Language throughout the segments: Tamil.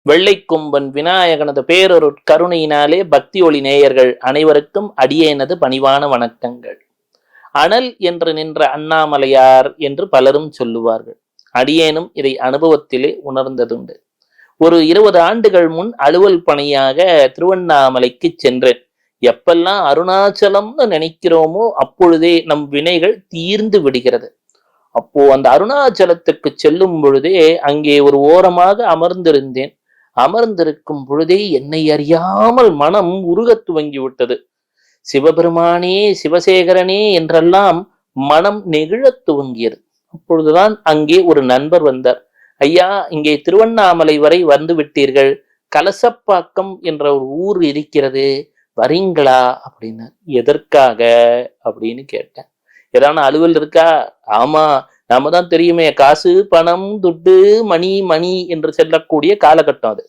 வெள்ளைக்கொம்பன் விநாயகனது பேரொருட் கருணையினாலே பக்தி ஒளி நேயர்கள் அனைவருக்கும் அடியேனது பணிவான வணக்கங்கள். அனல் என்று நின்ற அண்ணாமலையார் என்று பலரும் சொல்லுவார்கள். அடியேனும் இதை அனுபவத்திலே உணர்ந்ததுண்டு. ஒரு 20 ஆண்டுகள் முன் அலுவல் பணியாக திருவண்ணாமலைக்கு சென்றேன். எப்பெல்லாம் அருணாச்சலம்னு நினைக்கிறோமோ அப்பொழுதே நம் வினைகள் தீர்ந்து விடுகிறது. அப்போ அந்த அருணாச்சலத்துக்கு செல்லும் பொழுதே அங்கே ஒரு ஓரமாக அமர்ந்திருந்தேன். அமர்ந்திருக்கும் பொழுதே என்னை அறியாமல் மனம் உருகத் துவங்கி விட்டது. சிவபெருமானே, சிவசேகரனே என்றெல்லாம் மனம் நெகிழத் துவங்கியது. அப்பொழுதுதான் அங்கே ஒரு நண்பர் வந்தார். ஐயா, இங்கே திருவண்ணாமலை வரை வந்து விட்டீர்கள், கலசப்பாக்கம் என்ற ஒரு ஊர் இருக்கிறது, வரீங்களா அப்படின்னு. எதற்காக அப்படின்னு கேட்டேன். ஏதான அலுவல் இருக்கா? ஆமா, நாம தான் தெரியுமே, காசு பணம் துட்டு மணி மணி என்று செல்லக்கூடிய காலகட்டம் அது.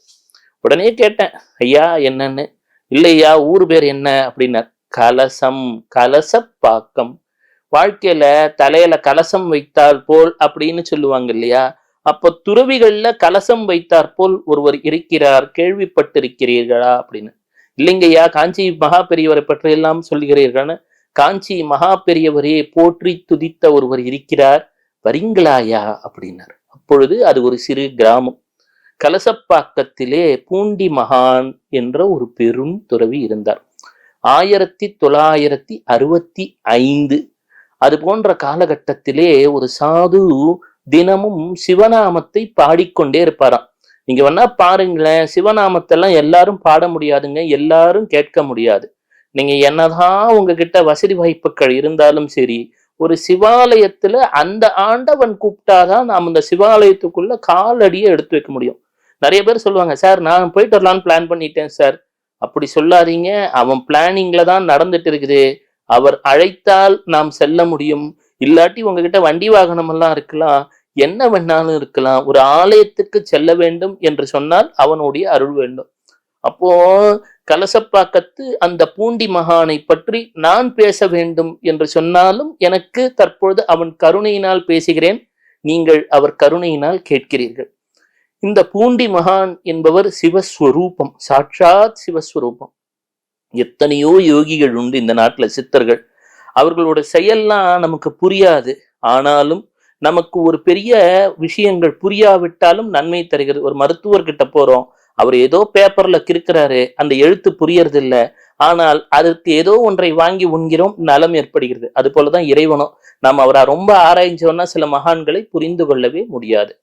உடனே கேட்டேன், ஐயா என்னன்னு. இல்லையா, ஊர் பேர் என்ன அப்படின்னார். கலசம், கலசப்பாக்கம். வாழ்க்கையில தலையில கலசம் வைத்தால் போல் அப்படின்னு சொல்லுவாங்க இல்லையா? அப்ப துறவிகள்ல கலசம் வைத்தார் போல் ஒருவர் இருக்கிறார், கேள்விப்பட்டிருக்கிறீர்களா அப்படின்னு. இல்லைங்கய்யா, காஞ்சி மகா பெரியவரை பற்றி எல்லாம் சொல்கிறீர்கள்னு. காஞ்சி மகா பெரியவரே போற்றி துதித்த ஒருவர் இருக்கிறார், வரீங்களாயா அப்படின்னார். அப்பொழுது அது ஒரு சிறு கிராமம். கலசப்பாக்கத்திலே பூண்டி மகான் என்ற ஒரு பெரும் துறவி இருந்தார். 1965 அது போன்ற காலகட்டத்திலே ஒரு சாது தினமும் சிவநாமத்தை பாடிக்கொண்டே இருப்பாராம். நீங்க வேணா பாருங்களேன், சிவநாமத்தெல்லாம் எல்லாரும் பாட முடியாதுங்க, எல்லாரும் கேட்க முடியாது. நீங்க என்னதான் உங்ககிட்ட வசதி வாய்ப்புகள் இருந்தாலும் சரி, ஒரு சிவாலயத்துல அந்த ஆண்டவன் கூப்பிட்டாதான் நாம் அந்த சிவாலயத்துக்குள்ள காலடியை எடுத்து வைக்க முடியும். நிறைய பேர் சொல்லுவாங்க, சார் நான் போயிட்டு வரலான்னு பிளான் பண்ணிட்டேன் சார். அப்படி சொல்லாதீங்க, அவன் பிளானிங்ல தான் நடந்துட்டு இருக்குது. அவர் அழைத்தால் நாம் செல்ல முடியும். இல்லாட்டி உங்ககிட்ட வண்டி வாகனம் எல்லாம் இருக்கலாம், என்ன வேணாலும் இருக்கலாம். ஒரு ஆலயத்துக்கு செல்ல வேண்டும் என்று சொன்னால் அவனுடைய அருள் வேண்டும். அப்போ கலசப்பாக்கத்து அந்த பூண்டி மகானை பற்றி நான் பேச வேண்டும் என்று சொன்னாலும் எனக்கு தற்பொழுது அவன் கருணையினால் பேசுகிறேன், நீங்கள் அவர் கருணையினால் கேட்கிறீர்கள். இந்த பூண்டி மகான் என்பவர் சிவஸ்வரூபம், சாட்சாத் சிவஸ்வரூபம். எத்தனையோ யோகிகள் உண்டு இந்த நாட்டுல, சித்தர்கள். அவர்களோட செயல்லாம் நமக்கு புரியாது. ஆனாலும் நமக்கு ஒரு பெரிய விஷயங்கள் புரியாவிட்டாலும் நன்மை தருகிறது. ஒரு மருத்துவர்கிட்ட போறோம், அவர் ஏதோ பேப்பர்ல கிறுக்கிறாரு, அந்த எழுத்து புரியறது இல்ல, ஆனால் அதற்கு ஏதோ ஒன்றை வாங்கி உண்கிறோம், நலம் ஏற்படுகிறது. அது போலதான் இறைவனும். நாம் அவரை ரொம்ப ஆராய்ஞ்சோம்னா சில மகான்களை புரிந்து கொள்ளவே முடியாது.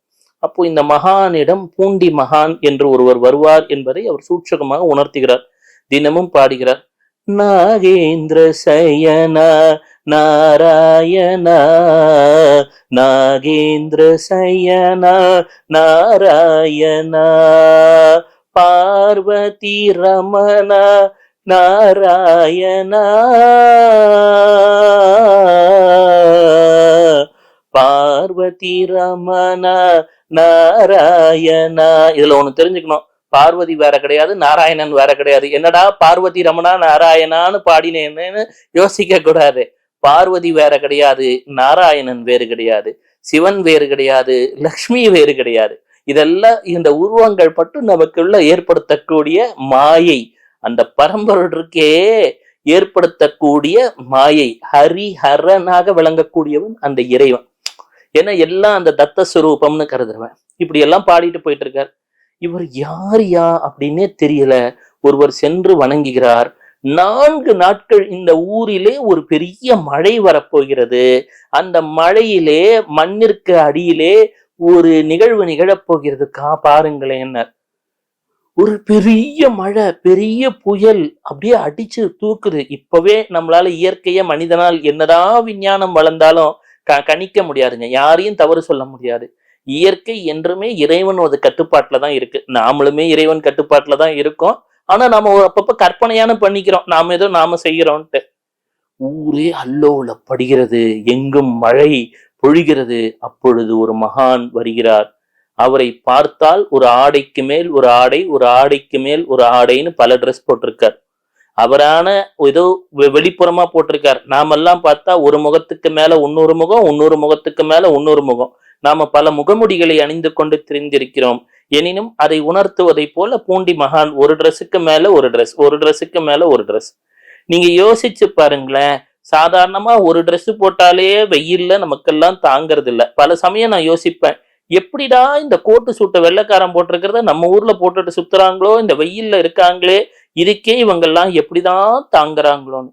அப்போ இந்த மகானிடம் பூண்டி மகான் என்று ஒருவர் வருவார் என்பதை அவர் சூட்சகமாக உணர்த்துகிறார். தினமும் பாடுகிறார். நாகேந்திர சயனா நாராயணா, நாகேந்திர சயனா நாராயணா, பார்வதி ரமணா நாராயணா, பார்வதி ரமணா நாராயணா. இதுல ஒண்ணு தெரிஞ்சுக்கணும், பார்வதி வேற கிடையாது, நாராயணன் வேற கிடையாது. என்னடா பார்வதி ரமணா நாராயணான்னு பாடினேன்னு யோசிக்க கூடாது. பார்வதி வேற கிடையாது, நாராயணன் வேறு கிடையாது, சிவன் வேறு கிடையாது, லக்ஷ்மி வேறு கிடையாது. இதெல்லாம் இந்த உருவங்கள் பட்டு நமக்குள்ள ஏற்படுத்தக்கூடிய மாயை, அந்த பரம்பொருளுக்கே ஏற்படுத்தக்கூடிய மாயை. ஹரிஹரனாக விளங்கக்கூடியவன் அந்த இறைவன். ஏன்னா எல்லாம் அந்த தத்த சுரூபம்னு கருதுறவன். இப்படி எல்லாம் பாடிட்டு போயிட்டு இருக்கார். இவர் யார் அப்படின்னே தெரியல. ஒருவர் சென்று வணங்குகிறார். 4 நாட்கள் இந்த ஊரிலே ஒரு பெரிய மழை வரப்போகிறது. அந்த மழையிலே மண்ணிற்கு அடியிலே ஒரு நிகழ்வு நிகழப்போகிறது, பாருங்களேன். ஒரு பெரிய மழை, பெரிய புயல் அப்படியே அடிச்சு தூக்குது. இப்பவே நம்மளால இயற்கைய மனிதனால் என்னதான் விஞ்ஞானம் வளர்ந்தாலும் கணிக்க முடியாதுங்க, யாரையும் தவறு சொல்ல முடியாது. இயற்கை என்றுமே இறைவன் ஒரு கட்டுப்பாட்டுல தான் இருக்கு. நாமளுமே இறைவன் கட்டுப்பாட்டுல தான் இருக்கோம். ஆனா நாம அப்பப்ப கற்பனையான பண்ணிக்கிறோம், நாம ஏதோ நாம செய்யறோம்ட்டு. ஊரே அல்லோலப்படுகிறது, எங்கும் மழை பொழிகிறது. அப்பொழுது ஒரு மகான் வருகிறார். அவரை பார்த்தால் ஒரு ஆடைக்கு மேல் ஒரு ஆடை, ஒரு ஆடைக்கு மேல் ஒரு ஆடைன்னு பல ட்ரெஸ் போட்டிருக்கார். அவரான ஏதோ வெளிப்புறமா போட்டிருக்கார். நாமெல்லாம் பார்த்தா ஒரு முகத்துக்கு மேல இன்னொரு முகம், இன்னொரு முகத்துக்கு மேல இன்னொரு முகம். நாம பல முகமுடிகளை அணிந்து கொண்டு திரிந்திருக்கிறோம். எனினும் அதை உணர்த்துவதை போல பூண்டி மகான் ஒரு ட்ரெஸ்ஸுக்கு மேல ஒரு ட்ரெஸ், ஒரு ட்ரெஸ்ஸுக்கு மேல ஒரு ட்ரெஸ். நீங்க யோசிச்சு பாருங்களேன். சாதாரணமா ஒரு ட்ரெஸ் போட்டாலே வெயில்ல நமக்கெல்லாம் தாங்கறது இல்ல. பல சமயம் நான் யோசிப்பேன், எப்படிடா இந்த கோட்டு சூட்டை வெள்ளைக்காரன் போட்டிருக்கிறத நம்ம ஊர்ல போட்டுட்டு சுத்துறாங்களோ, இந்த வெயில்ல இருக்காங்களே, இதுக்கே இவங்கெல்லாம் எப்படிதான் தாங்குறாங்களோன்னு.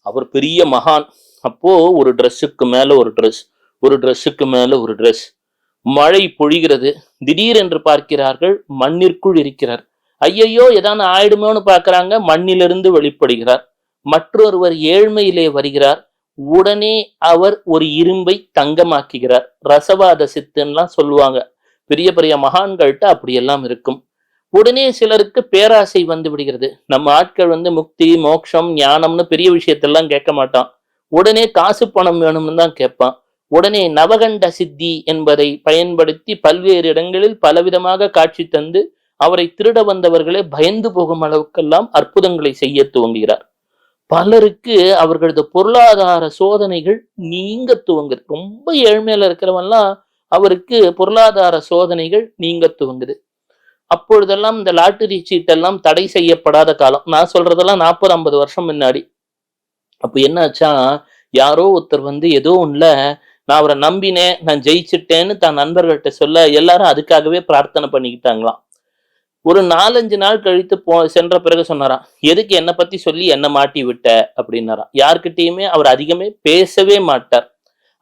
அவர் பெரிய மகான். அப்போ ஒரு ட்ரெஸ்ஸுக்கு மேல ஒரு ட்ரெஸ், ஒரு ட்ரெஸ்ஸுக்கு மேல ஒரு ட்ரெஸ். மழை பொழிகிறது. திடீரென்று பார்க்கிறார்கள், மண்ணிற்குள் இருக்கிறார். ஐயையோ ஏதான ஆயிடுமோன்னு பார்க்கறாங்க, மண்ணிலிருந்து வெளிப்படுகிறார். மற்றொருவர் ஏழ்மையிலே வருகிறார். உடனே அவர் ஒரு இரும்பை தங்கமாக்குகிறார். ரசவாத சித்துன்னுலாம் சொல்லுவாங்க. பெரிய பெரிய மகான்கள்ட்ட அப்படியெல்லாம் இருக்கும். உடனே சிலருக்கு பேராசை வந்து விடுகிறது. நம்ம ஆட்கள் முக்தி மோட்சம் ஞானம்னு பெரிய விஷயத்தெல்லாம் கேட்க மாட்டான். உடனே காசு பணம் வேணும்னு தான் கேட்பான். உடனே நவகண்ட சித்தி என்பதை பயன்படுத்தி பல்வேறு இடங்களில் பலவிதமாக காட்சி தந்து அவரை திருட வந்தவர்களே பயந்து போகும் அளவுக்கெல்லாம் அற்புதங்களை செய்ய துவங்குகிறார். பலருக்கு அவர்களது பொருளாதார சோதனைகள் நீங்க துவங்குது. ரொம்ப ஏழ்மையில இருக்கிறவன்லாம் அவருக்கு பொருளாதார சோதனைகள் நீங்க துவங்குது. அப்பொழுதெல்லாம் இந்த லாட்டரி சீட்டெல்லாம் தடை செய்யப்படாத காலம். நான் சொல்றதெல்லாம் 40-50 வருஷம் முன்னாடி. அப்ப என்னாச்சா, யாரோ ஒருத்தர் ஏதோ ஒண்ணுல நான் அவரை நம்பினேன், நான் ஜெயிச்சுட்டேன்னு தான் நண்பர்கள்ட்ட சொல்ல எல்லாரும் அதுக்காகவே பிரார்த்தனை பண்ணிக்கிட்டாங்களாம். ஒரு 4-5 நாள் கழித்து சென்ற பிறகு சொன்னாராம், எதுக்கு என்னை பத்தி சொல்லி என்ன மாட்டி விட்ட அப்படின்னாராம். யார்கிட்டயுமே அவர் அதிகமே பேசவே மாட்டார்.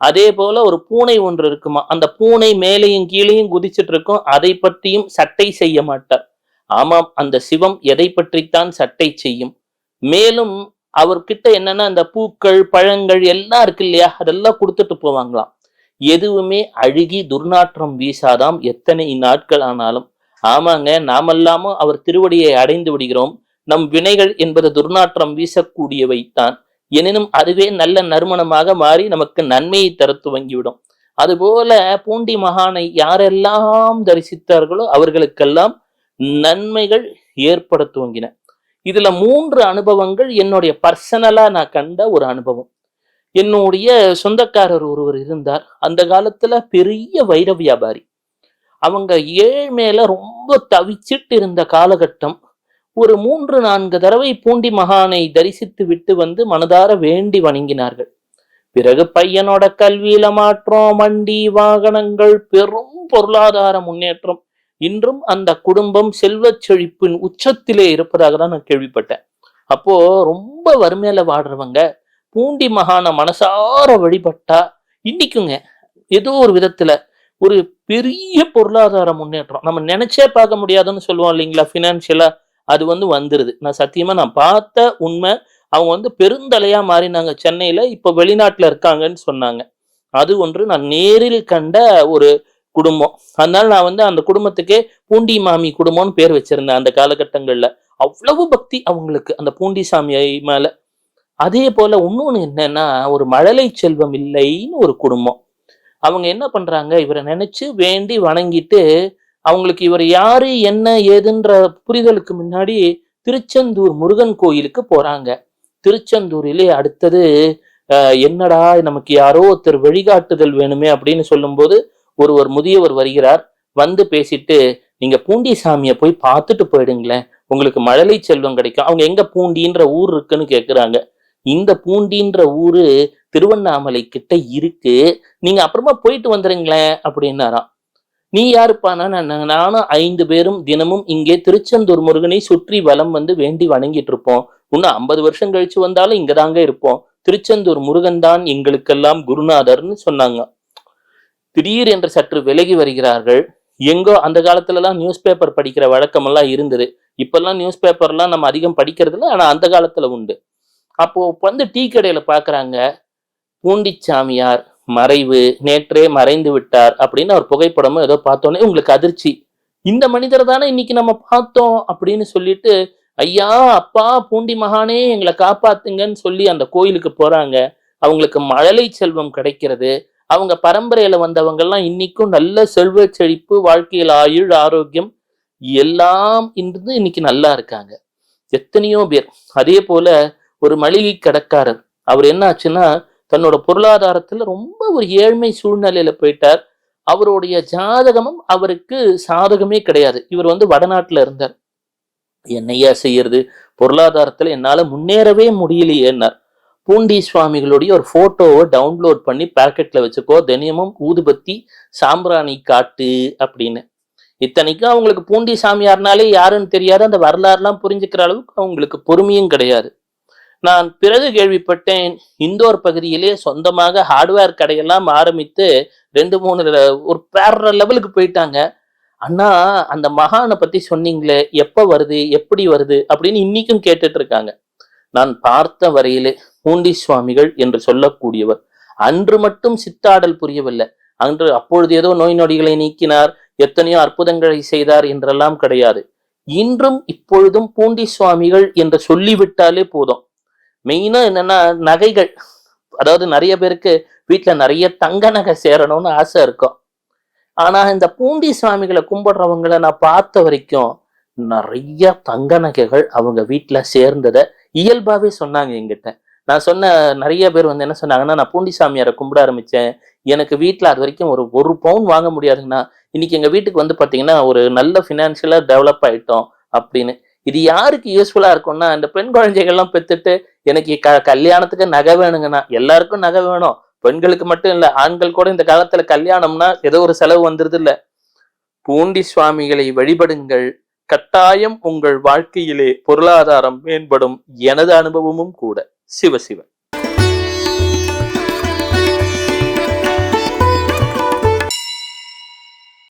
அதே போல ஒரு பூனை ஒன்று இருக்குமா, அந்த பூனை மேலையும் கீழையும் குதிச்சுட்டு இருக்கும், அதை பற்றியும் சட்டை செய்ய மாட்டார். ஆமாம், அந்த சிவம் எதை பற்றித்தான் சட்டை செய்யும். மேலும் அவர்கிட்ட என்னன்னா அந்த பூக்கள் பழங்கள் எல்லாம் இருக்கு இல்லையா, அதெல்லாம் கொடுத்துட்டு போவாங்களாம். எதுவுமே அழுகி துர்நாற்றம் வீசாதாம் எத்தனை நாட்கள் ஆனாலும். ஆமாங்க, நாமெல்லாமும் அவர் திருவடியை அடைந்து விடுகிறோம். நம் வினைகள் என்பது துர்நாற்றம் வீசக்கூடியவைத்தான். எனினும் அதுவே நல்ல நறுமணமாக மாறி நமக்கு நன்மையை தர துவங்கிவிடும். அதுபோல பூண்டி மகானை யாரெல்லாம் தரிசித்தார்களோ அவர்களுக்கெல்லாம் நன்மைகள் ஏற்பட துவங்கின. இதுல 3 அனுபவங்கள் என்னுடைய பர்சனலா நான் கண்ட ஒரு அனுபவம். என்னுடைய சொந்தக்காரர் ஒருவர் இருந்தார். அந்த காலத்துல பெரிய வைர வியாபாரி. அவங்க ஏழ்மையில ரொம்ப தவிச்சிட்டு இருந்த காலகட்டம். ஒரு 3-4 தடவை பூண்டி மகானை தரிசித்து விட்டு மனதார வேண்டி வணங்கினார்கள். பிறகு பையனோட கல்வியில மாற்றம், வண்டி வாகனங்கள், பெரும் பொருளாதார முன்னேற்றம். இன்றும் அந்த குடும்பம் செல்வச் செழிப்பின் உச்சத்திலே இருப்பதாக தான் நான் கேள்விப்பட்டேன். அப்போ ரொம்ப வறுமையில வாடுறவங்க பூண்டி மகான மனசார வழிபட்டா இன்னைக்குங்க ஏதோ ஒரு விதத்துல ஒரு பெரிய பொருளாதார முன்னேற்றம் நம்ம நினைச்சே பார்க்க முடியாதுன்னு சொல்லுவோம் இல்லைங்களா, பினான்சியலா அது வந்துருது. நான் சத்தியமா நான் பார்த்த உண்மை. அவங்க பெருந்தலையா மாறினாங்க சென்னையில. இப்ப வெளிநாட்டுல இருக்காங்கன்னு சொன்னாங்க. அது ஒன்று நான் நேரில் கண்ட ஒரு குடும்பம். அதனால நான் அந்த குடும்பத்துக்கே பூண்டி மாமி குடும்பம்னு பேர் வச்சிருந்தேன். அந்த காலகட்டங்கள்ல அவ்வளவு பக்தி அவங்களுக்கு அந்த பூண்டி சாமி மேல. அதே போல இன்னொன்னு என்னன்னா, ஒரு மழலை செல்வம் இல்லைன்னு ஒரு குடும்பம். அவங்க என்ன பண்றாங்க, இவரை நினைச்சு வேண்டி வணங்கிட்டு அவங்களுக்கு இவர் யாரு என்ன ஏதுன்ற புரிதலுக்கு முன்னாடி திருச்செந்தூர் முருகன் கோயிலுக்கு போறாங்க. திருச்செந்தூரிலே அடுத்தது என்னடா நமக்கு யாரோ ஒருத்தர் வழிகாட்டுதல் வேணுமே அப்படின்னு சொல்லும்போது ஒருவர் முதியவர் வருகிறார். பேசிட்டு, நீங்க பூண்டி சாமியை போய் பார்த்துட்டு போயிடுங்களேன், உங்களுக்கு மழலை செல்வம் கிடைக்கும். அவங்க எங்க பூண்டின்ற ஊர் இருக்குன்னு கேக்குறாங்க. இந்த பூண்டின்ற ஊரு திருவண்ணாமலை கிட்ட இருக்கு, நீங்க அப்புறமா போயிட்டு வந்துருங்களேன் அப்படின்னாராம். நீ யாருப்பானா? நானும் 5 பேரும் தினமும் இங்கே திருச்செந்தூர் முருகனை சுற்றி வலம் வேண்டி வணங்கிட்டு இருப்போம். இன்னும் 50 வருஷம் கழிச்சு வந்தாலும் இங்கதாங்க இருப்போம். திருச்செந்தூர் முருகன் தான் எங்களுக்கெல்லாம் குருநாதர்னு சொன்னாங்க. திடீர் என்று சற்று விலகி வருகிறார்கள். எங்கோ அந்த காலத்துல எல்லாம் நியூஸ் பேப்பர் படிக்கிற வழக்கம் எல்லாம் இருந்தது. இப்பெல்லாம் நியூஸ் பேப்பர்லாம் நம்ம அதிகம் படிக்கிறது இல்லை, ஆனா அந்த காலத்துல உண்டு. அப்போ டீ கடையில பாக்குறாங்க, பூண்டிச்சாமியார் மறைவு, நேற்றே மறைந்து விட்டார் அப்படின்னு அவர் புகைப்படமும் ஏதோ பார்த்தோன்னே உங்களுக்கு அதிர்ச்சி. இந்த மனிதர் தானே இன்னைக்கு நம்ம பார்த்தோம் அப்படின்னு சொல்லிட்டு, ஐயா அப்பா பூண்டி மகானே எங்களை காப்பாத்துங்கன்னு சொல்லி அந்த கோயிலுக்கு போறாங்க. அவங்களுக்கு மழலை செல்வம் கிடைக்கிறது. அவங்க பரம்பரையில வந்தவங்க எல்லாம் இன்னைக்கும் நல்ல செல்வ செழிப்பு, வாழ்க்கையில் ஆயுள் ஆரோக்கியம் எல்லாம் இருந்து இன்னைக்கு நல்லா இருக்காங்க. எத்தனையோ பேர். அதே போல ஒரு மளிகை கடைக்காரர், அவர் என்ன ஆச்சுன்னா தன்னோட பொருளாதாரத்துல ரொம்ப ஒரு ஏழ்மை சூழ்நிலையில போயிட்டார். அவருடைய ஜாதகமும் அவருக்கு சாதகமே கிடையாது. இவர் வடநாட்டுல இருந்தார். என்னையா செய்யறது, பொருளாதாரத்துல என்னால முன்னேறவே முடியலையேன்னார். பூண்டி சுவாமிகளுடைய ஒரு போட்டோவை டவுன்லோட் பண்ணி பாக்கெட்ல வச்சுக்கோ, தினமும் ஊதுபத்தி சாம்பிராணி காட்டு அப்படின்னு. இத்தனைக்கும் அவங்களுக்கு பூண்டி சாமியார்னாலே யாருன்னு தெரியாது, அந்த வரலாறுலாம் புரிஞ்சுக்கிற அளவுக்கு அவங்களுக்கு பொறுமையும் கிடையாது. நான் பிறகு கேள்விப்பட்டேன், இந்தோர் பகுதியிலே சொந்தமாக ஹார்ட்வேர் கடையெல்லாம் ஆரம்பித்து 2-3 ஒரு வேற லெவலுக்கு போயிட்டாங்க. அண்ணா, அந்த மகானை பத்தி சொன்னீங்களே, எப்ப வருது, எப்படி வருது அப்படின்னு இன்னைக்கும் கேட்டுட்டு இருக்காங்க. நான் பார்த்த வரையிலே பூண்டி சுவாமிகள் என்று சொல்லக்கூடியவர் அன்று மட்டும் சித்தாடல் புரியவில்லை. அப்பொழுது ஏதோ நோய் நொடிகளை நீக்கினார், எத்தனையோ அற்புதங்களை செய்தார் என்றெல்லாம் கிடையாது. இன்றும் இப்பொழுதும் பூண்டி சுவாமிகள் என்று சொல்லிவிட்டாலே போதும். மெயினா என்னன்னா நகைகள், அதாவது நிறைய பேருக்கு வீட்டுல நிறைய தங்க நகை சேரணும்னு ஆசை இருக்கும். ஆனா இந்த பூண்டி சுவாமிகளை கும்பிடுறவங்களை நான் பார்த்த வரைக்கும் நிறைய தங்க நகைகள் அவங்க வீட்டுல சேர்ந்ததை இயல்பாவே சொன்னாங்க என்கிட்ட. நான் சொன்ன நிறைய பேர் என்ன சொன்னாங்கன்னா, நான் பூண்டி சாமியாரை கும்பிட ஆரம்பிச்சேன், எனக்கு வீட்டுல அது வரைக்கும் ஒரு பவுன் வாங்க முடியாதுங்கன்னா, இன்னைக்கு எங்க வீட்டுக்கு பாத்தீங்கன்னா ஒரு நல்ல பினான்சியலா டெவலப் ஆயிட்டோம் அப்படின்னு. இது யாருக்கு யூஸ்ஃபுல்லா இருக்கும்னா, இந்த பெண் குழந்தைகள்லாம் பெத்துட்டு எனக்கு கல்யாணத்துக்கு நகை வேணுங்கன்னா, எல்லாருக்கும் நகை வேணும், பெண்களுக்கு மட்டும் இல்ல, ஆண்கள் கூட இந்த காலத்துல கல்யாணம்னா ஏதோ ஒரு செலவு வந்துருது இல்ல. பூண்டி சுவாமிகளை வழிபடுங்கள், கட்டாயம் உங்கள் வாழ்க்கையிலே பொருளாதாரம் மேம்படும். எனது அனுபவமும் கூட. சிவ சிவ.